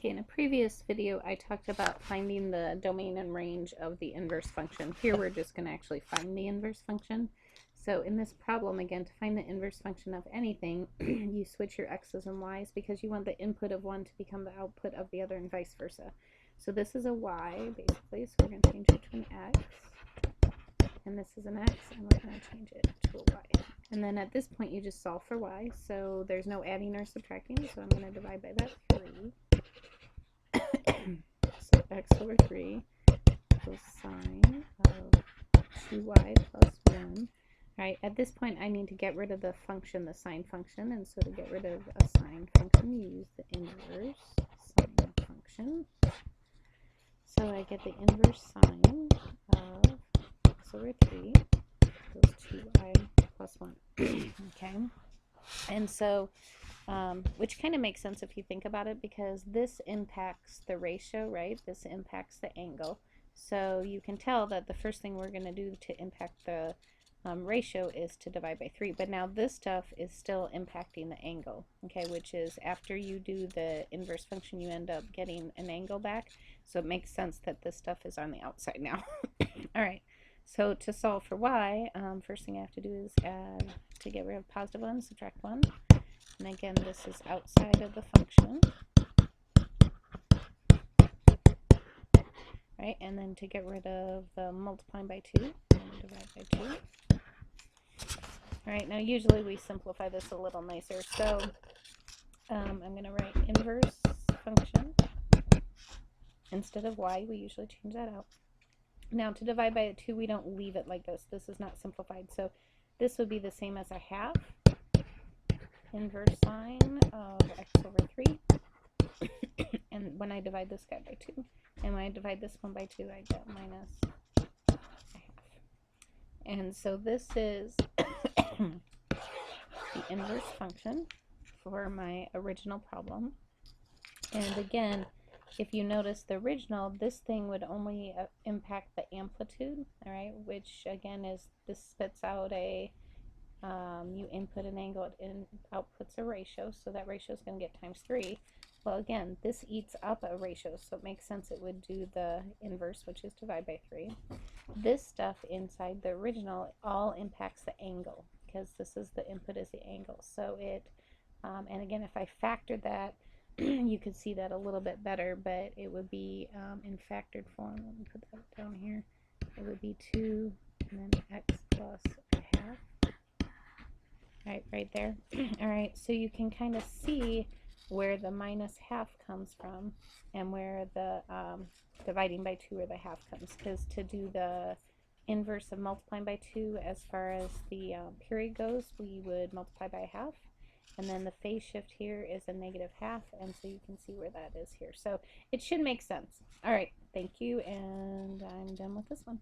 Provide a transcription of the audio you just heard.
Okay, in a previous video, I talked about finding the domain and range of the inverse function. Here, we're just going to actually find the inverse function. So in this problem, again, to find the inverse function of anything, you switch your x's and y's because you want the input of one to become the output of the other and vice versa. So this is a y, basically, so we're going to change it to an x. And this is an x, and we're going to change it to a y. And then at this point, you just solve for y. So there's no adding or subtracting, so I'm going to divide by that 3. So x over 3 equals sine of 2y plus 1. Alright, at this point I need to get rid of the function, the sine function, and so to get rid of a sine function, you use the inverse sine function. So I get the inverse sine of x over 3 equals 2y plus 1. Okay, and so which kind of makes sense if you think about it, because this impacts the ratio, right? This impacts the angle. So you can tell that the first thing we're going to do to impact the ratio is to divide by 3. But now this stuff is still impacting the angle, okay, which is after you do the inverse function, you end up getting an angle back. So it makes sense that this stuff is on the outside now. All right. So to solve for y, first thing I have to do is add, to get rid of positive 1, subtract 1. And again, this is outside of the function. Right, and then to get rid of the multiplying by 2, I'm going to divide by 2. Alright, now usually we simplify this a little nicer. So I'm going to write inverse function. Instead of y, we usually change that out. Now to divide by 2, we don't leave it like this. This is not simplified. So this would be the same as a half. Inverse sine of x over 3. And when I divide this guy by 2, and when I divide this one by 2, I get minus a half. And so this is the inverse function for my original problem. And again, if you notice the original, this thing would only impact the amplitude, all right, which again is, this spits out a, you input an angle, it outputs a ratio, so that ratio is going to get times 3. Well, again, this eats up a ratio, so it makes sense it would do the inverse, which is divide by 3. This stuff inside the original all impacts the angle, because this is the input is the angle. So it, and again, if I factored that, you could see that a little bit better, but it would be in factored form. Let me put that down here. It would be 2 and then x plus a half. Right there. All right, so you can kind of see where the minus half comes from and where the dividing by 2 or the half comes, because to do the inverse of multiplying by 2 as far as the period goes, we would multiply by a half, and then the phase shift here is a negative half, and so you can see where that is here. So it should make sense. All right, thank you, and I'm done with this one.